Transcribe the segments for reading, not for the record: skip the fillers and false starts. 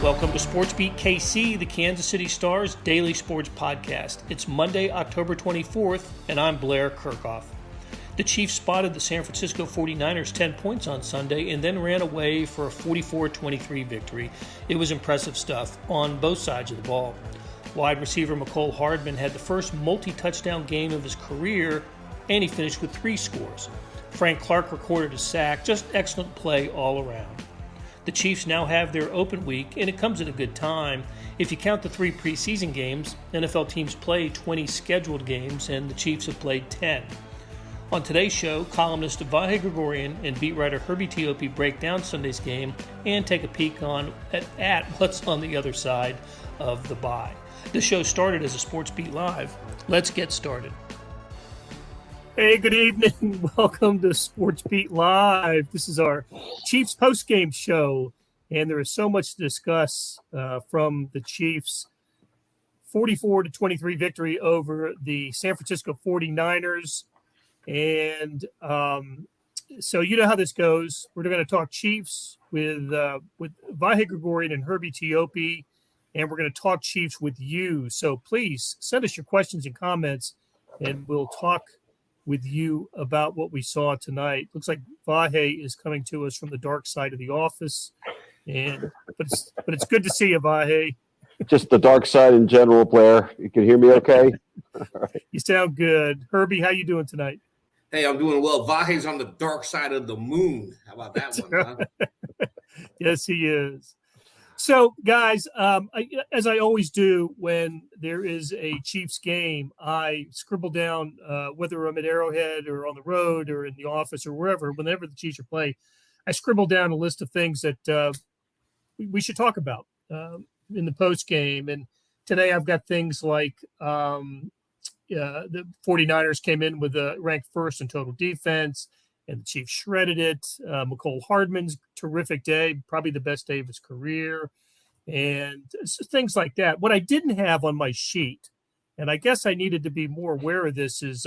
Welcome to SportsBeat KC, the Kansas City Star's daily sports podcast. It's Monday, October 24th, and I'm Blair Kirchhoff. The Chiefs spotted the San Francisco 49ers 10 points on Sunday and then ran away for a 44-23 victory. It was impressive stuff on both sides of the ball. Wide receiver Mecole Hardman had the first multi-touchdown game of his career, and he finished with 3 scores. Frank Clark recorded a sack, just excellent play all around. The Chiefs now have their open week, and it comes at a good time. If you count the 3 preseason games, NFL teams play 20 scheduled games, and the Chiefs have played 10. On today's show, columnist Vahe Gregorian and beat writer Herbie Teope break down Sunday's game and take a peek at what's on the other side of the bye. The show started as a SportsBeat Live. Let's get started. Hey, good evening. Welcome to SportsBeat Live. This is our Chiefs postgame show, and there is so much to discuss from the Chiefs' 44-23 victory over the San Francisco 49ers. And so you know how this goes. We're going to talk Chiefs with Vahe Gregorian and Herbie Teope, and we're going to talk Chiefs with you. So please send us your questions and comments, and we'll talk with you about what we saw tonight. Looks like Vahe is coming to us from the dark side of the office, but it's good to see you, Vahe. Just the dark side in general, Blair. You can hear me okay? All right. You sound good. Herbie, how you doing tonight? Hey, I'm doing well. Vahe's on the dark side of the moon. How about that one, huh? Yes, he is. So, guys, as I always do when there is a Chiefs game, I scribble down whether I'm at Arrowhead or on the road or in the office or wherever, whenever the Chiefs are playing, I scribble down a list of things that we should talk about in the post game. And today I've got things like the 49ers came in with ranked first in total defense, and the Chiefs shredded it. Mecole Hardman's terrific day, probably the best day of his career, and things like that. What I didn't have on my sheet, and I guess I needed to be more aware of this, is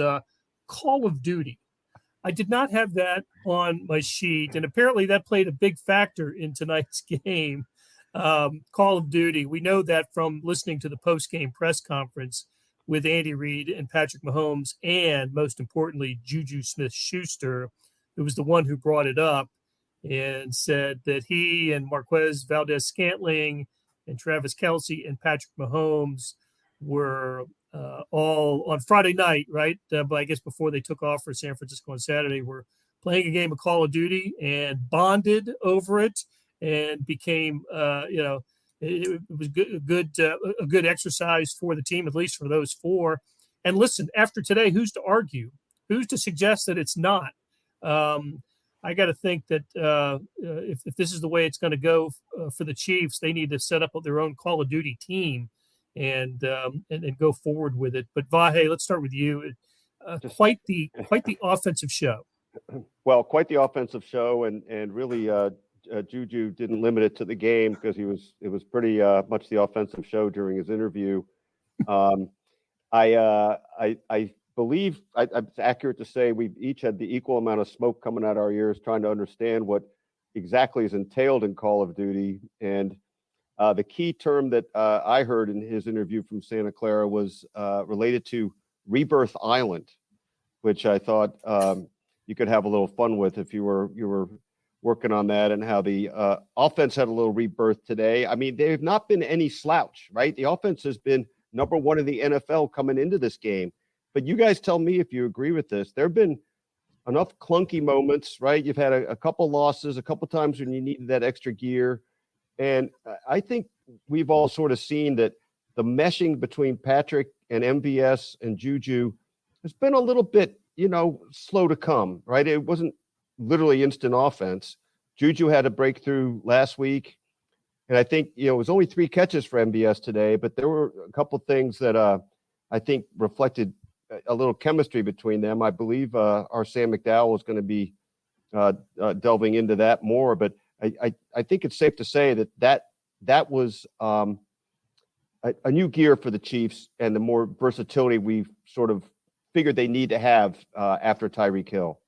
Call of Duty. I did not have that on my sheet, and apparently that played a big factor in tonight's game. Call of Duty. We know that from listening to the post-game press conference with Andy Reid and Patrick Mahomes, and most importantly, Juju Smith-Schuster, who was the one who brought it up and said that he and Marquez Valdez-Scantling and Travis Kelce and Patrick Mahomes were all on Friday night, right? But I guess before they took off for San Francisco on Saturday, were playing a game of Call of Duty and bonded over it and became, it was a good exercise for the team, at least for those 4. And listen, after today, who's to argue? Who's to suggest that it's not? I got to think that if this is the way it's going to go for the Chiefs, they need to set up their own Call of Duty team and go forward with it. But Vahe, let's start with you. Quite the offensive show. Well, quite the offensive show, and really. Juju didn't limit it to the game because it was pretty much the offensive show during his interview. I believe it's accurate to say we each had the equal amount of smoke coming out our ears trying to understand what exactly is entailed in Call of Duty. And the key term that I heard in his interview from Santa Clara was related to Rebirth Island, which I thought you could have a little fun with if you were working on that, and how the offense had a little rebirth today. I mean, they've not been any slouch, right? The offense has been number 1 in the NFL coming into this game. But you guys tell me if you agree with this. There have been enough clunky moments, right? You've had a couple losses, a couple times when you needed that extra gear. And I think we've all sort of seen that the meshing between Patrick and MVS and Juju has been a little bit, slow to come, right? It wasn't literally instant offense. Juju had a breakthrough last week, and I think it was only 3 catches for MVS today, but there were a couple things that I think reflected a little chemistry between them. I believe our Sam McDowell is going to be delving into that more, but I think it's safe to say that was a new gear for the Chiefs and the more versatility we've sort of figured they need to have after Tyreek Hill.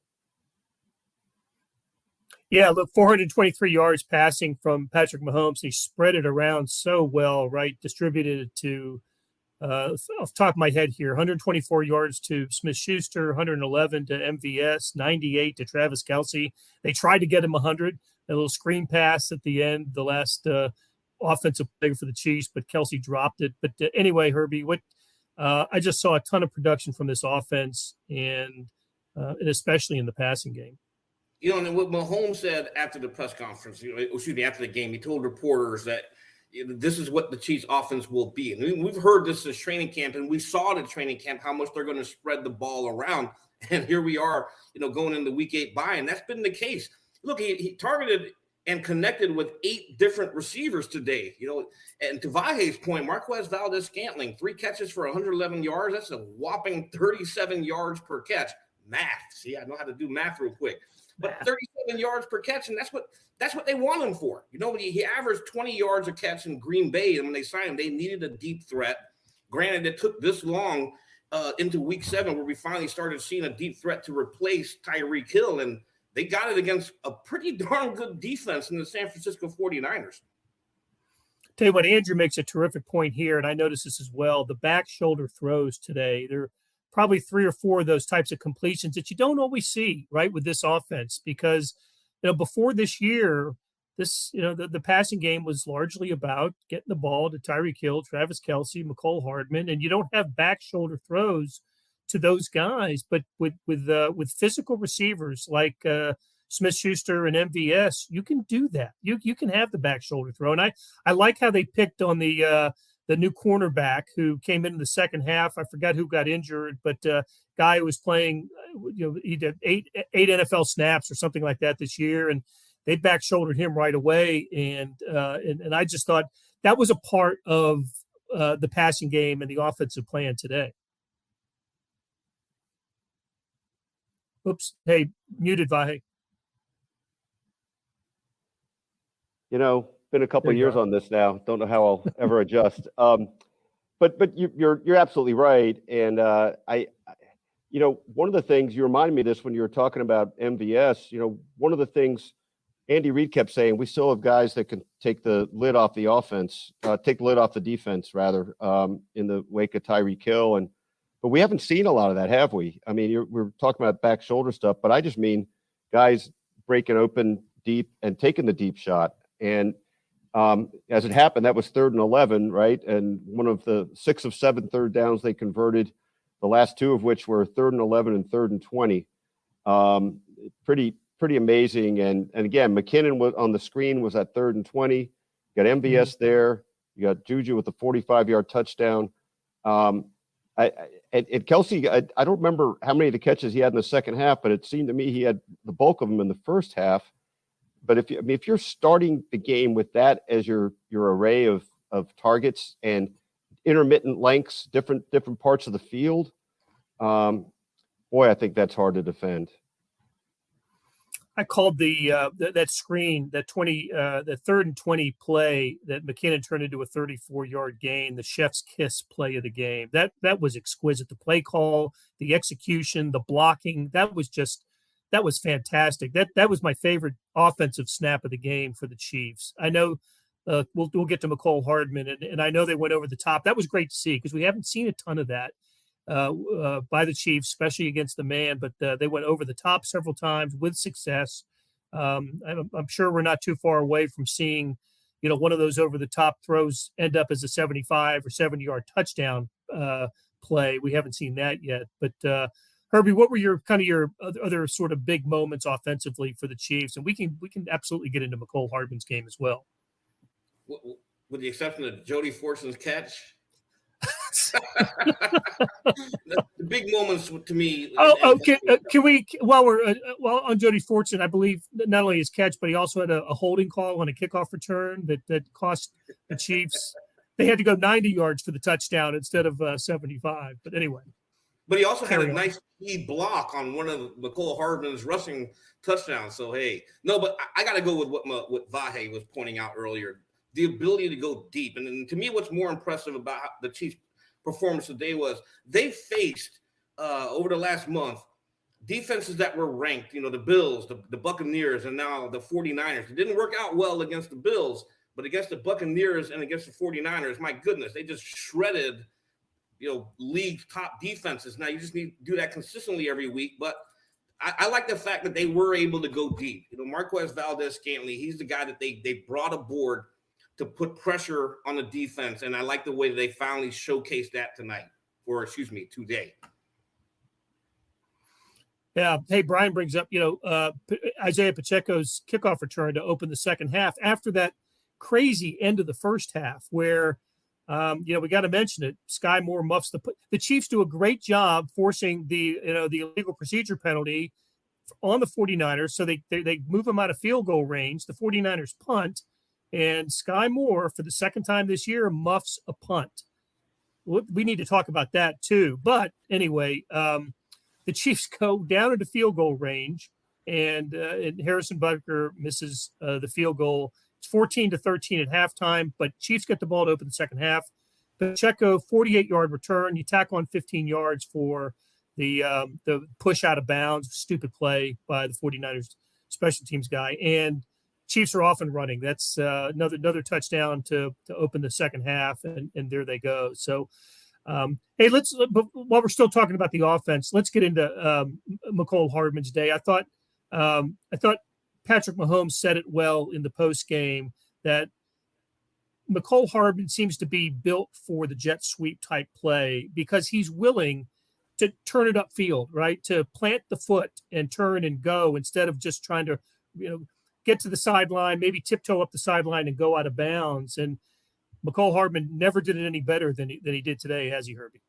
Yeah, look, 423 yards passing from Patrick Mahomes. He spread it around so well, right? Distributed it to, off the top of my head here, 124 yards to Smith-Schuster, 111 to MVS, 98 to Travis Kelce. They tried to get him 100, a little screen pass at the end, the last offensive play for the Chiefs, but Kelce dropped it. But anyway, Herbie, I just saw a ton of production from this offense, and especially in the passing game. And what Mahomes said after the press conference, after the game, he told reporters that this is what the Chiefs' offense will be. And we've heard this as training camp, and we saw at training camp how much they're going to spread the ball around. And here we are, going into Week 8 bye, and that's been the case. Look, he targeted and connected with 8 different receivers today. And to Vahe's point, Marquez Valdes-Scantling, 3 catches for 111 yards. That's a whopping 37 yards per catch. Math. See, I know how to do math real quick. But 37 yards per catch, and that's what they want him for. He averaged 20 yards a catch in Green Bay, and when they signed him, they needed a deep threat. Granted, it took this long into Week 7 where we finally started seeing a deep threat to replace Tyreek Hill, and they got it against a pretty darn good defense in the San Francisco 49ers. Tell you what, Andrew makes a terrific point here, and I noticed this as well. The back shoulder throws today, they're probably 3 or 4 of those types of completions that you don't always see, right, with this offense, because, before this year, the passing game was largely about getting the ball to Tyreek Hill, Travis Kelce, Mecole Hardman, and you don't have back shoulder throws to those guys. But with physical receivers like Smith-Schuster and MVS, you can do that. You can have the back shoulder throw, and I like how they picked on the new cornerback who came in the second half. I forgot who got injured, but guy who was playing, he did eight NFL snaps or something like that this year, and they back shouldered him right away. And I just thought that was a part of the passing game and the offensive plan today. Oops. Hey, muted Vahe. Been a couple of years on this now. Don't know how I'll ever adjust. But you're absolutely right. And one of the things you reminded me of this when you were talking about MVS. One of the things Andy Reid kept saying, we still have guys that can take the lid off the offense, take the lid off the defense rather, in the wake of Tyreek Hill. But we haven't seen a lot of that, have we? I mean, we're talking about back shoulder stuff, but I just mean guys breaking open deep and taking the deep shot. And as it happened, that was 3rd and 11, right? And one of the 6 of 7 third downs they converted, the last 2 of which were 3rd and 11 and 3rd and 20. Pretty amazing. And again, McKinnon was on the screen, was at 3rd and 20. You got MVS there. You got Juju with the 45-yard touchdown. And Kelce, I don't remember how many of the catches he had in the second half, but it seemed to me he had the bulk of them in the first half. But if you're starting the game with that as your array of targets and intermittent lengths, different parts of the field, boy, I think that's hard to defend. I called that screen, that 3rd and 20 play that McKinnon turned into a 34-yard gain, the chef's kiss play of the game. That was exquisite. The play call, the execution, the blocking, that was fantastic. That was my favorite offensive snap of the game for the Chiefs. I know we'll get to Mecole Hardman, and I know they went over the top. That was great to see because we haven't seen a ton of that by the Chiefs, especially against the man. But they went over the top several times with success. I'm sure we're not too far away from seeing, one of those over the top throws end up as a 75 or 70-yard touchdown play. We haven't seen that yet, but. Herbie, what were your other sort of big moments offensively for the Chiefs? And we can absolutely get into Mecole Hardman's game as well. With the exception of Jody Fortson's catch. the big moments to me. Can we, while we're on Jody Fortson, I believe not only his catch, but he also had a holding call on a kickoff return that cost the Chiefs. They had to go 90 yards for the touchdown instead of 75. But anyway. But he also had a nice key block on one of Mecole Hardman's rushing touchdowns. So, hey, no, but I got to go with what Vahe was pointing out earlier, the ability to go deep. And to me, what's more impressive about the Chiefs' performance today was they faced, over the last month, defenses that were ranked, the Bills, the Buccaneers, and now the 49ers. It didn't work out well against the Bills, but against the Buccaneers and against the 49ers, my goodness, they just shredded, league top defenses. Now you just need to do that consistently every week. But I like the fact that they were able to go deep. Marquez Valdez-Scantling, he's the guy that they brought aboard to put pressure on the defense. And I like the way that they finally showcased that today. Yeah. Hey, Brian brings up, Isaiah Pacheco's kickoff return to open the second half after that crazy end of the first half where, we got to mention it. Sky Moore muffs the Chiefs do a great job forcing the illegal procedure penalty on the 49ers. So they move them out of field goal range. The 49ers punt, and Sky Moore, for the second time this year, muffs a punt. We need to talk about that too. But anyway, the Chiefs go down into field goal range, and Harrison Butker misses the field goal. It's 14-13 at halftime, but Chiefs get the ball to open the second half. Pacheco, 48-yard return. You tack on 15 yards for the push out of bounds, stupid play by the 49ers special teams guy. And Chiefs are off and running. That's another touchdown to open the second half, and there they go. So, hey, while we're still talking about the offense, let's get into Mecole Hardman's day. I thought Patrick Mahomes said it well in the post game that Mecole Hardman seems to be built for the jet sweep type play because he's willing to turn it upfield, right? To plant the foot and turn and go instead of just trying to, get to the sideline, maybe tiptoe up the sideline and go out of bounds. And Mecole Hardman never did it any better than he did today, has he, Herbie?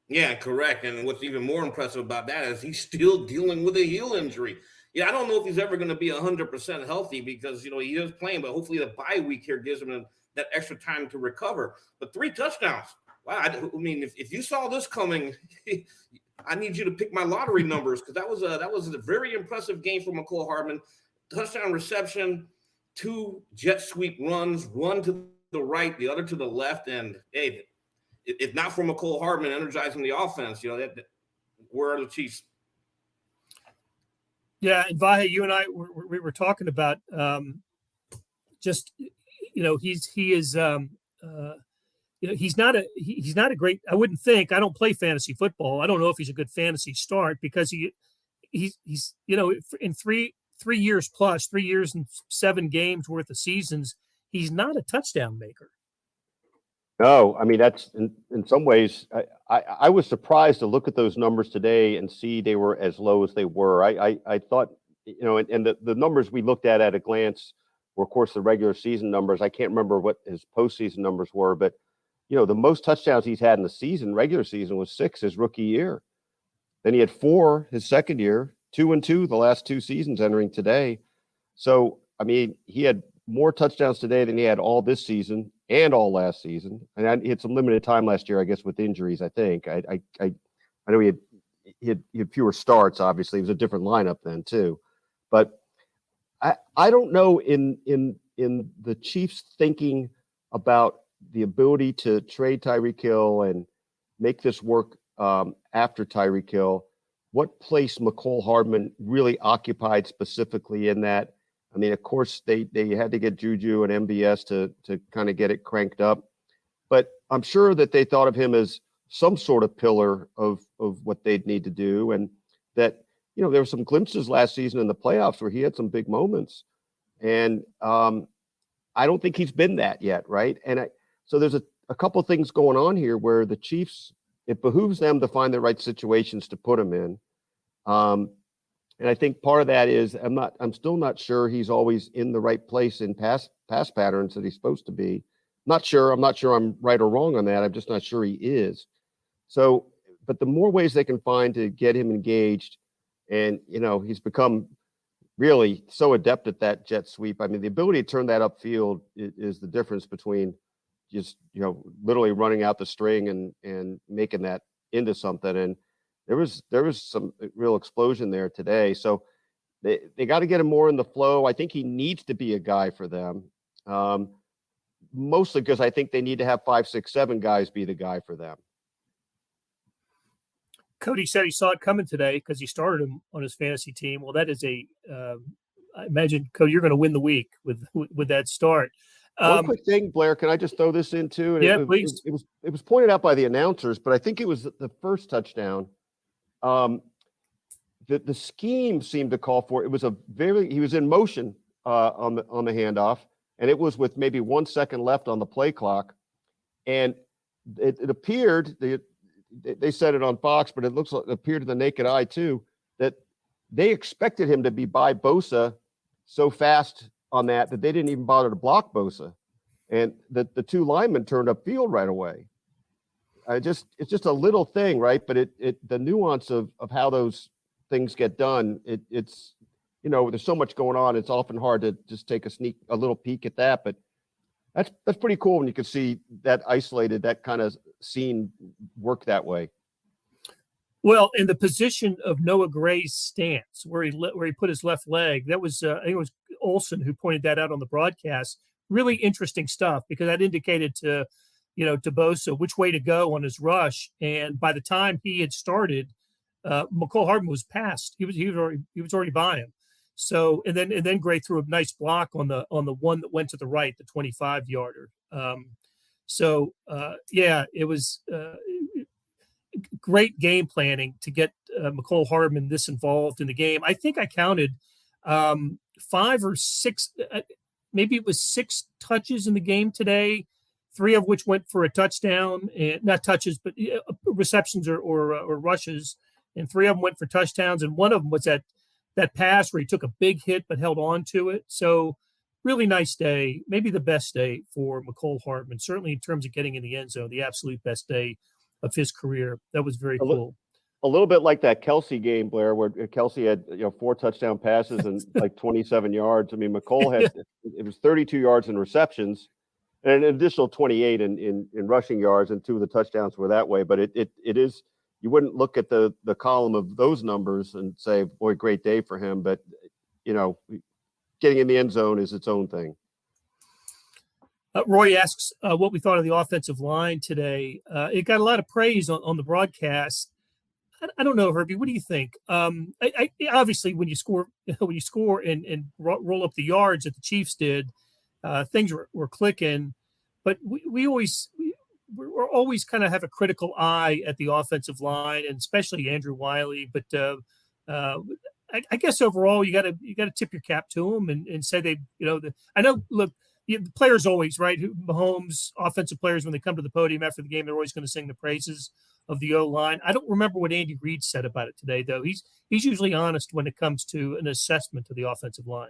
Yeah, correct. And what's even more impressive about that is he's still dealing with a heel injury. I don't know if he's ever going to be 100% healthy because, he is playing, but hopefully the bye week here gives him that extra time to recover. But 3 touchdowns. Wow. I mean, if you saw this coming, I need you to pick my lottery numbers because that was a very impressive game for Mecole Hardman. Touchdown reception, 2 jet sweep runs, one to the right, the other to the left. And, hey, if not for Mecole Hardman energizing the offense, where are the Chiefs? Yeah, and Vahe, you and I we were talking about he's not a great. I wouldn't think. I don't play fantasy football. I don't know if he's a good fantasy start because he's in 3 years plus 3 years and 7 games worth of seasons, he's not a touchdown maker. No, I mean, that's in some ways, I was surprised to look at those numbers today and see they were as low as they were. I thought, and the numbers we looked at a glance were, of course, the regular season numbers. I can't remember what his postseason numbers were, but, the most touchdowns he's had in the season, regular season, was 6 his rookie year. Then he had 4 his second year, 2 and 2 the last 2 seasons entering today. So, I mean, he had more touchdowns today than he had all this season and all last season. And he had some limited time last year, I guess, with injuries, I think. I know he had fewer starts, obviously. It was a different lineup then, too. But I don't know in the Chiefs thinking about the ability to trade Tyreek Hill and make this work after Tyreek Hill, what place Mecole Hardman really occupied specifically in that. I mean, of course, they had to get Juju and MBS to kind of get it cranked up. But I'm sure that they thought of him as some sort of pillar of what they'd need to do. And that, there were some glimpses last season in the playoffs where he had some big moments. And I don't think he's been that yet, right? And so there's a couple of things going on here where the Chiefs, it behooves them to find the right situations to put him in. And I think part of that is I'm still not sure he's always in the right place in pass patterns that he's supposed to be. I'm not sure I'm right or wrong on that. I'm just not sure he is. So, but the more ways they can find to get him engaged, and he's become really so adept at that jet sweep. I mean, the ability to turn that upfield is the difference between just literally running out the string and making that into something. And there was some real explosion there today. So they got to get him more in the flow. I think he needs to be a guy for them, mostly because I think they need to have 5, 6, 7 guys be the guy for them. Cody said he saw it coming today because he started him on his fantasy team. Well, that is I imagine, Cody, you're going to win the week with that start. One quick thing, Blair, can I just throw this into? Yeah, please. It was pointed out by the announcers, but I think it was the first touchdown. The scheme seemed to call for it. It was he was in motion on the handoff, and it was with maybe 1 second left on the play clock, and it appeared they said it on Fox, but it appeared to the naked eye too that they expected him to be by Bosa so fast on that they didn't even bother to block Bosa, and the two linemen turned upfield right away. It's just a little thing, right? But the nuance of how those things get done, it's there's so much going on. It's often hard to just take a little peek at that, but that's pretty cool when you can see that isolated, that kind of scene work that way. Well, in the position of Noah Gray's stance, where he put his left leg, that was I think it was Olsen who pointed that out on the broadcast. Really interesting stuff, because that indicated to Bosa which way to go on his rush. And by the time he had started, Mecole Hardman was past. He was already by him. So and then Gray threw a nice block on the one that went to the right, the 25-yarder. It was great game planning to get Mecole Hardman this involved in the game. I think I counted 5 or 6, maybe it was 6 touches in the game today, 3 of which went for a touchdown, and not touches, but receptions or rushes, and 3 of them went for touchdowns, and one of them was that pass where he took a big hit but held on to it. So really nice day, maybe the best day for Mecole Hardman, certainly in terms of getting in the end zone, the absolute best day of his career. That was very cool. A little bit like that Kelsey game, Blair, where Kelsey had 4 touchdown passes and like 27 yards. I mean, Mecole had it was 32 yards in receptions and an additional 28 in rushing yards, and 2 of the touchdowns were that way. But it is, you wouldn't look at the column of those numbers and say, boy, great day for him. But getting in the end zone is its own thing. Roy asks what we thought of the offensive line today. It got a lot of praise on the broadcast. I don't know, Herbie. What do you think? I obviously, when you score and roll up the yards that the Chiefs did, things were clicking. But we're always kind of have a critical eye at the offensive line, and especially Andrew Wiley. But I guess overall, you got to tip your cap to them and say I know. Look. The players always, right? Mahomes, offensive players, when they come to the podium after the game, they're always going to sing the praises of the O-line. I don't remember what Andy Reid said about it today, though. He's usually honest when it comes to an assessment of the offensive line.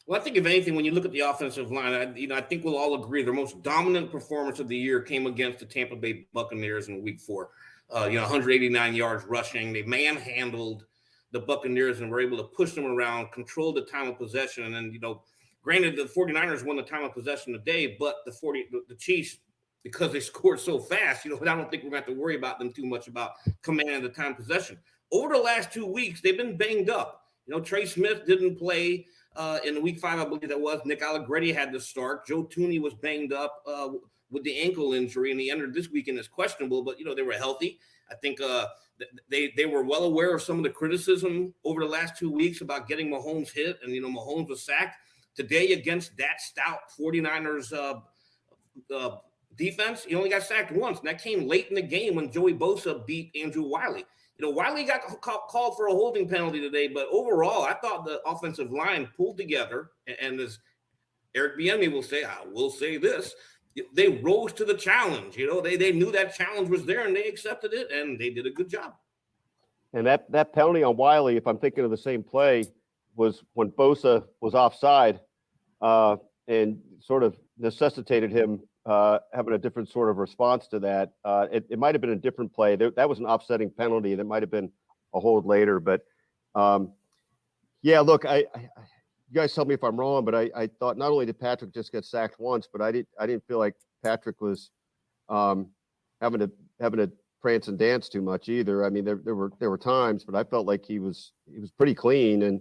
Well, I think if anything, when you look at the offensive line, I think we'll all agree their most dominant performance of the year came against the Tampa Bay Buccaneers in Week 4. 189 yards rushing. They manhandled the Buccaneers and were able to push them around, control the time of possession, and then granted, the 49ers won the time of possession today, but the Chiefs, because they scored so fast, I don't think we're going to have to worry about them too much about commanding the time of possession. Over the last 2 weeks, they've been banged up. Trey Smith didn't play in Week 5, I believe that was. Nick Allegretti had to start. Joe Thuney was banged up with the ankle injury, and he entered this weekend as questionable, but, they were healthy. I think they were well aware of some of the criticism over the last 2 weeks about getting Mahomes hit, and, Mahomes was sacked. Today, against that stout 49ers defense, he only got sacked once, and that came late in the game when Joey Bosa beat Andrew Wiley. Wiley got called for a holding penalty today, but overall, I thought the offensive line pulled together, and as Eric Bieniemy will say, I will say this, they rose to the challenge. They knew that challenge was there, and they accepted it, and they did a good job. And that penalty on Wiley, if I'm thinking of the same play, was when Bosa was offside and sort of necessitated him having a different sort of response to that. It might have been a different play. That was an offsetting penalty. That might have been a hold later. But, look, you guys tell me if I'm wrong, but I thought not only did Patrick just get sacked once, but I didn't feel like Patrick was having to prance and dance too much either. I mean, there were times, but I felt like he was pretty clean. And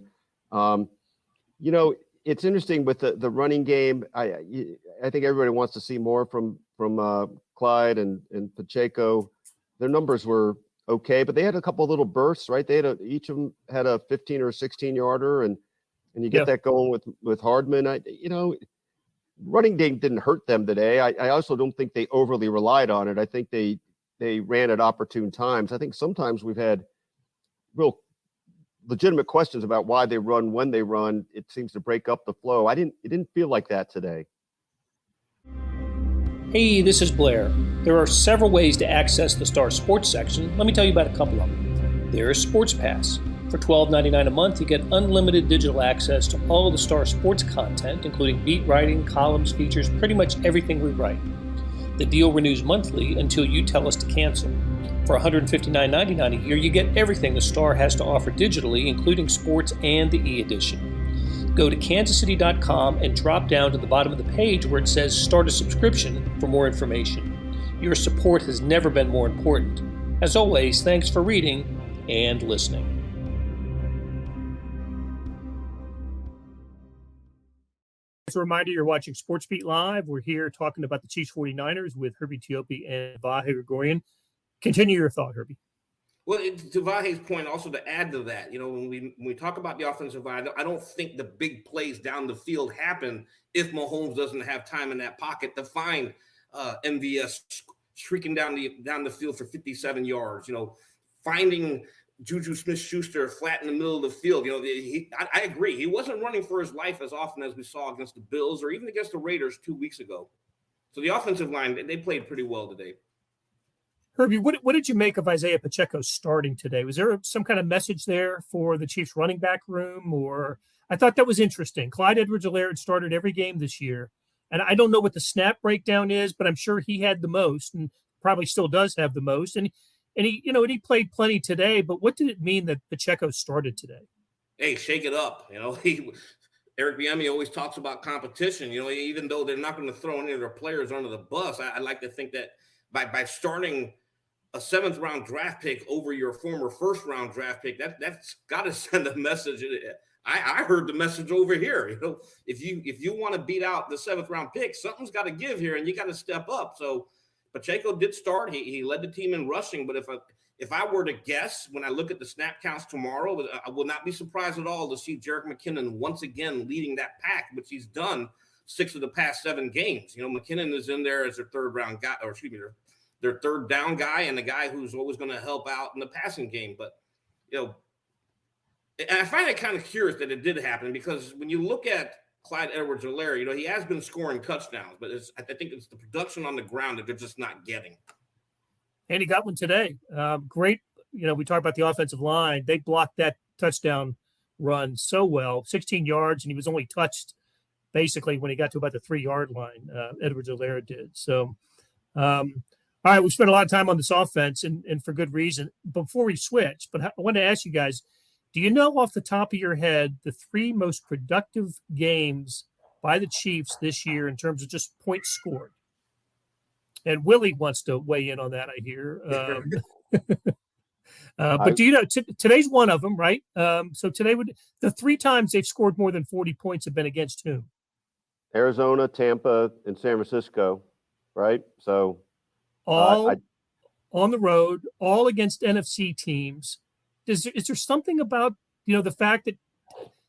it's interesting with the running game. I think everybody wants to see more from Clyde and Pacheco. Their numbers were okay, but they had a couple of little bursts, right? They had each of them had a 15 or 16 yarder, and you get that going with Hardman. Running game didn't hurt them today. I also don't think they overly relied on it. I think they ran at opportune times. I think sometimes we've had real legitimate questions about why they run when they run. It seems to break up the flow. It didn't feel like that today. Hey, this is Blair. There are several ways to access the Star Sports section. Let me tell you about a couple of them. There's Sports Pass. For $12.99 a month, you get unlimited digital access to all of the Star Sports content, including beat writing, columns, features, pretty much everything we write. The deal renews monthly until you tell us to cancel. For $159.99 a year, you get everything the Star has to offer digitally, including sports and the e-edition. Go to kansascity.com and drop down to the bottom of the page where it says Start a Subscription for more information. Your support has never been more important. As always, thanks for reading and listening. As a reminder, you're watching SportsBeat Live. We're here talking about the Chiefs 49ers with Herbie Teope and Vahe Gregorian. Continue your thought, Herbie. Well, to Vahe's point, also to add to that, when we talk about the offensive line, I don't think the big plays down the field happen if Mahomes doesn't have time in that pocket to find MVS streaking down the field for 57 yards. Finding Juju Smith-Schuster flat in the middle of the field. I agree. He wasn't running for his life as often as we saw against the Bills or even against the Raiders 2 weeks ago. So the offensive line, they played pretty well today. Herbie, what did you make of Isaiah Pacheco starting today? Was there some kind of message there for the Chiefs running back room? Or I thought that was interesting. Clyde Edwards-Helaire started every game this year. And I don't know what the snap breakdown is, but I'm sure he had the most and probably still does have the most. And he played plenty today, but what did it mean that Pacheco started today? Hey, shake it up. Eric Bieniemy always talks about competition. Even though they're not going to throw any of their players under the bus, I like to think that by starting a 7th round draft pick over your former 1st round draft pick, that's got to send a message. I heard the message over here. If you want to beat out the 7th round pick, something's got to give here, and you got to step up. So Pacheco did start. He led the team in rushing, but if I were to guess, when I look at the snap counts tomorrow, I will not be surprised at all to see Jerick McKinnon once again leading that pack, which he's done 6 of the past 7 games. McKinnon is in there as their 3rd round guy, or excuse me, their 3rd down guy and the guy who's always going to help out in the passing game. But, and I find it kind of curious that it did happen, because when you look at Clyde Edwards-Helaire, he has been scoring touchdowns, but I think it's the production on the ground that they're just not getting. And he got one today. Great. We talk about the offensive line. They blocked that touchdown run so well, 16 yards, and he was only touched basically when he got to about the 3-yard line. Edwards-Helaire did. So, all right, we spent a lot of time on this offense, and for good reason. Before we switch, but I want to ask you guys, do you know off the top of your head the 3 most productive games by the Chiefs this year in terms of just points scored? And Willie wants to weigh in on that, I hear. But do you know, today's one of them, right? So today, the 3 times they've scored more than 40 points have been against whom? Arizona, Tampa, and San Francisco, right? So all on the road, all against NFC teams. Is there something about, the fact that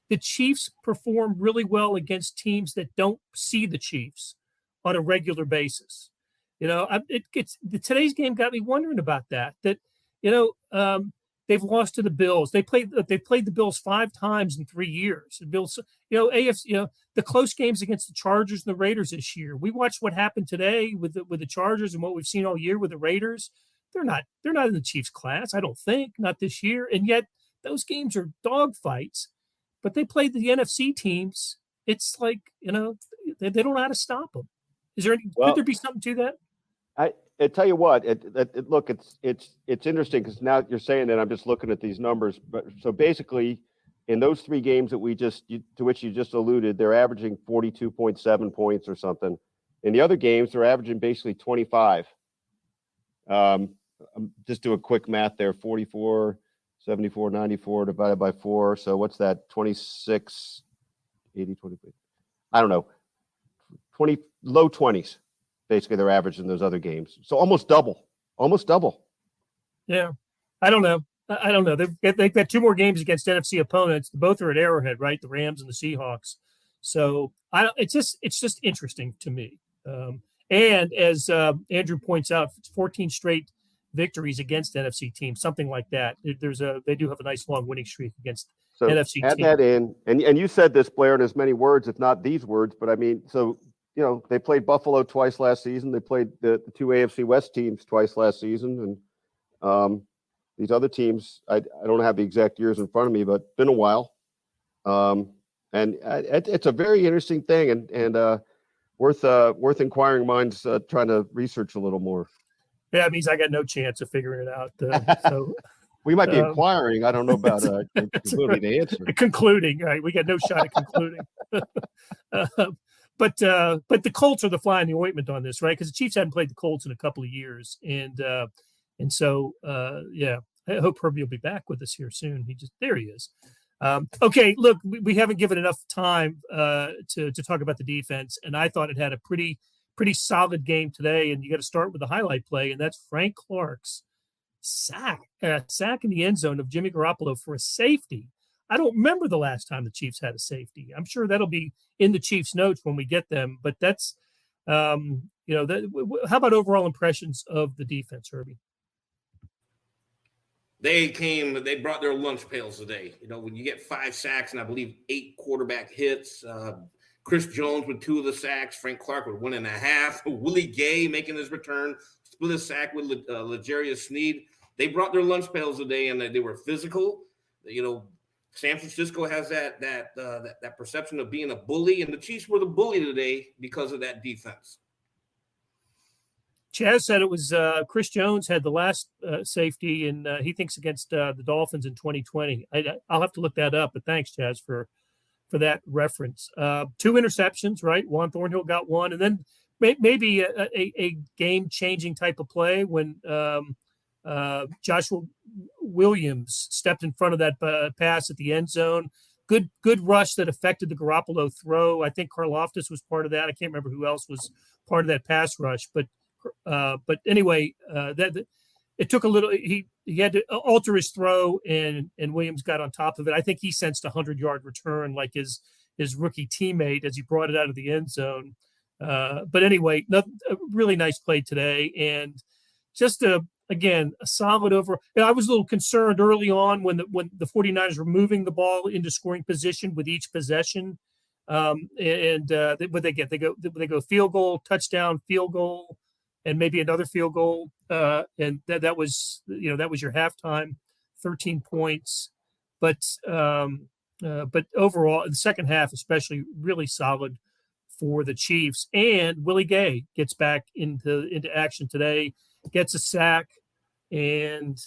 the Chiefs perform really well against teams that don't see the Chiefs on a regular basis? Today's game got me wondering about that. They've lost to the Bills. They played the Bills 5 times in 3 years. The Bills, AFC, the close games against the Chargers and the Raiders this year. We watched what happened today with the Chargers and what we've seen all year with the Raiders. They're not in the Chiefs class, I don't think, not this year. And yet those games are dogfights. But they played the NFC teams. It's like, they don't know how to stop them. Could there be something to that? I tell you what, look, it's interesting because now you're saying that I'm just looking at these numbers. But so basically, in those 3 games that to which you just alluded, they're averaging 42.7 points or something. In the other games, they're averaging basically 25. Just do a quick math there: 44, 74, 94 divided by 4. So what's that? 26, 80, 25. I don't know. 20, low 20s. Basically, they're averaging those other games. So almost double. Yeah. I don't know. I don't know. They've got 2 more games against NFC opponents. Both are at Arrowhead, right? The Rams and the Seahawks. So it's just interesting to me. And as Andrew points out, it's 14 straight victories against NFC teams, something like that. They do have a nice long winning streak against NFC add teams. that in, and you said this, Blair, in as many words, if not these words, but I mean, so they played Buffalo twice last season. They played the 2 AFC West teams twice last season, and these other teams, I don't have the exact years in front of me, but been a while. And it's a very interesting thing, and worth inquiring minds trying to research a little more. Yeah, it means I got no chance of figuring it out. So we might be inquiring. I don't know about your ability to answer. Concluding, right? We got no shot at concluding. But the Colts are the fly in the ointment on this, right? Because the Chiefs hadn't played the Colts in a couple of years, and so yeah, I hope Herbie will be back with us here soon. There he is. Okay, look, we haven't given enough time to talk about the defense, and I thought it had a pretty solid game today. And you got to start with the highlight play, and that's Frank Clark's sack in the end zone of Jimmy Garoppolo for a safety. I don't remember the last time the Chiefs had a safety. I'm sure that'll be in the Chiefs' notes when we get them. But that's, how about overall impressions of the defense, Herbie? They brought their lunch pails today. When you get 5 sacks and I believe 8 quarterback hits, Chris Jones with 2 of the sacks, Frank Clark with 1.5, Willie Gay making his return, split a sack with L'Jarius Sneed. They brought their lunch pails today, and they were physical. San Francisco has that perception of being a bully, and the Chiefs were the bully today because of that defense. Chaz said it was Chris Jones had the last safety, and he thinks against the Dolphins in 2020. I'll have to look that up, but thanks, Chaz, for that reference. 2 interceptions, right? Juan Thornhill got 1, and then maybe a game-changing type of play when Joshua Williams stepped in front of that pass at the end zone. Good rush that affected the Garoppolo throw. I think Karlaftis was part of that. I can't remember who else was part of that pass rush, but anyway, that it took a little. He had to alter his throw, and Williams got on top of it. I think he sensed a 100-yard return like his rookie teammate as he brought it out of the end zone. But anyway, a really nice play today, and just again a solid over. I was a little concerned early on when the 49ers were moving the ball into scoring position with each possession. What they get? They go field goal, touchdown, field goal, and maybe another field goal. And that was your halftime, 13 points. But overall, in the second half, especially, really solid for the Chiefs. And Willie Gay gets back into action today, gets a sack. And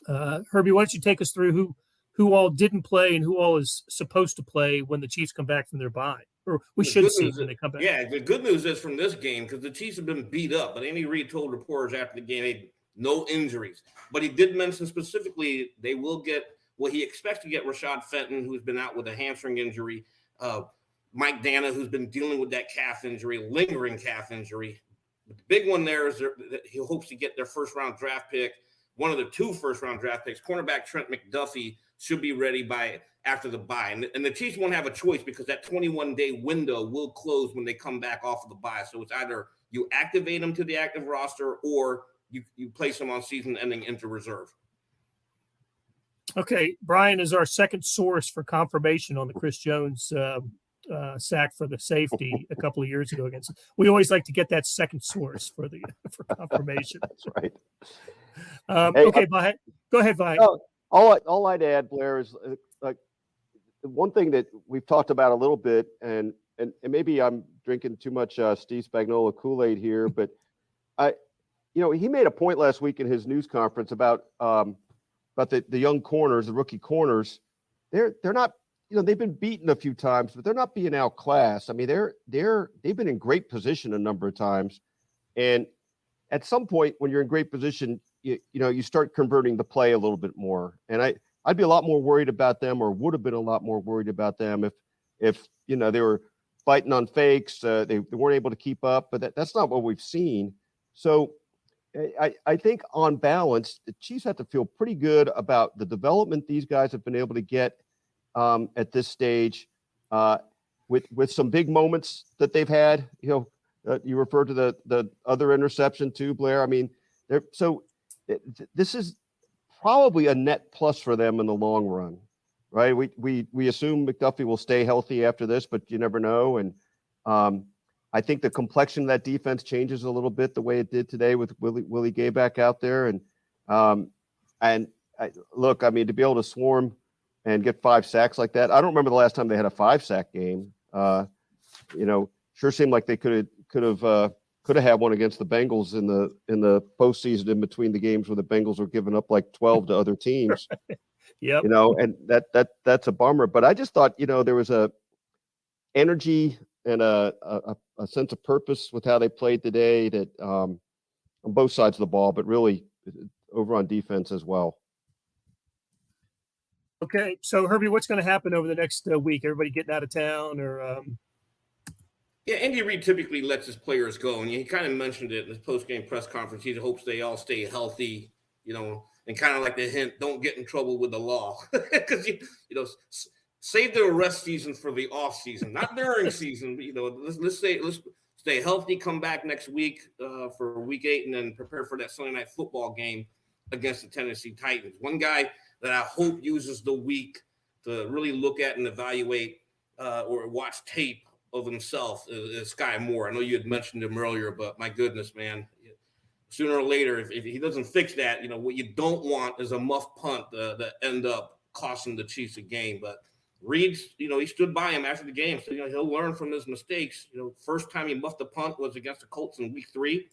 Herbie, why don't you take us through who all didn't play and who all is supposed to play when the Chiefs come back from their bye? Or we should see when they come back. Yeah, the good news is from this game, because the Chiefs have been beat up, but Andy Reid told reporters after the game, hey, no injuries. But he did mention specifically they will get he expects to get Rashad Fenton, who's been out with a hamstring injury, Mike Dana, who's been dealing with that calf injury, lingering calf injury. But the big one there is that he hopes to get their first-round draft pick, one of the 2 first-round draft picks. Cornerback Trent McDuffie should be ready by after the bye. And the Chiefs won't have a choice because that 21-day window will close when they come back off of the bye. So it's either you activate them to the active roster or you place them on season-ending injured reserve. Okay, Brian is our second source for confirmation on the Chris Jones sack for the safety a couple of years ago against. We always like to get that second source for confirmation. That's right. Okay, go ahead, Vahe. All I'd add, Blair, is like one thing that we've talked about a little bit, and maybe I'm drinking too much Steve Spagnuolo Kool-Aid here, but he made a point last week in his news conference about the young corners, the rookie corners. They're not, they've been beaten a few times, but they're not being outclassed. I mean, they've been in great position a number of times, and at some point when you're in great position, you start converting the play a little bit more. And I'd be a lot more worried about them, or would have been a lot more worried about them if they were fighting on fakes. They weren't able to keep up, but that's not what we've seen. So I think on balance, the Chiefs have to feel pretty good about the development these guys have been able to get at this stage, with some big moments that they've had. You referred to the other interception too, Blair. I mean, this is probably a net plus for them in the long run, right? We assume McDuffie will stay healthy after this, but you never know. And I think the complexion of that defense changes a little bit the way it did today with Willie Gay back out there. Look, I mean, to be able to swarm and get 5 sacks like that, I don't remember the last time they had a 5-sack game. Sure seemed like they could have had one against the Bengals in the postseason in between the games where the Bengals were giving up like 12 to other teams. Yep. And that's a bummer. But I just thought, there was a energy and a sense of purpose with how they played today that on both sides of the ball, but really over on defense as well. Okay, so Herbie, what's going to happen over the next week? Everybody getting out of town, or? Yeah, Andy Reid typically lets his players go, and he kind of mentioned it in his post-game press conference. He hopes they all stay healthy, and kind of like the hint, don't get in trouble with the law, because save the rest season for the off season, not during season. Let's stay healthy, come back next week for week 8, and then prepare for that Sunday night football game against the Tennessee Titans. One guy that I hope uses the week to really look at and evaluate or watch tape of himself is Sky Moore. I know you had mentioned him earlier, but my goodness, man, sooner or later, if he doesn't fix that, what you don't want is a muff punt that end up costing the Chiefs a game. But Reed, he stood by him after the game, so he'll learn from his mistakes. First time he muffed a punt was against the Colts in week 3.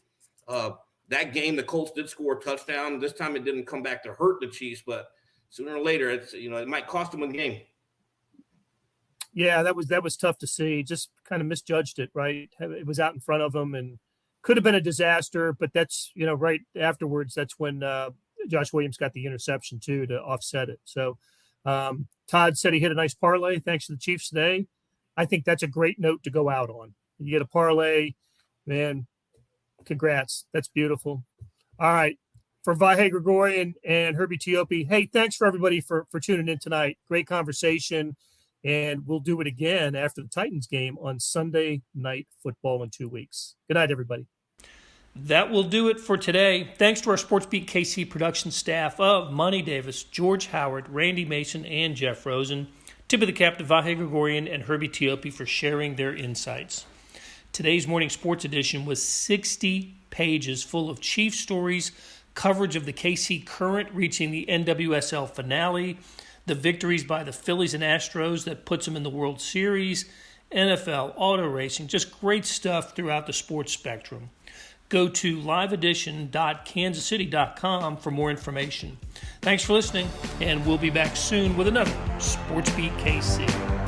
That game, the Colts did score a touchdown. This time it didn't come back to hurt the Chiefs, but sooner or later, it might cost them a game. Yeah, that was tough to see. Just kind of misjudged it, right? It was out in front of him and could have been a disaster, but that's, right afterwards, that's when Josh Williams got the interception too to offset it. So Todd said he hit a nice parlay thanks to the Chiefs today. I think that's a great note to go out on. You get a parlay, man, congrats. That's beautiful. All right. For Vahe Gregorian and Herbie Teope, hey, thanks for everybody for tuning in tonight. Great conversation. And we'll do it again after the Titans game on Sunday Night Football in 2 weeks. Good night, everybody. That will do it for today. Thanks to our SportsBeat KC production staff of Monty Davis, George Howard, Randy Mason, and Jeff Rosen. Tip of the cap to Vahe Gregorian and Herbie Teope for sharing their insights. Today's morning sports edition was 60 pages full of Chiefs stories, coverage of the KC Current reaching the NWSL finale, the victories by the Phillies and Astros that puts them in the World Series, NFL, auto racing, just great stuff throughout the sports spectrum. Go to liveedition.kansascity.com for more information. Thanks for listening, and we'll be back soon with another SportsBeat KC.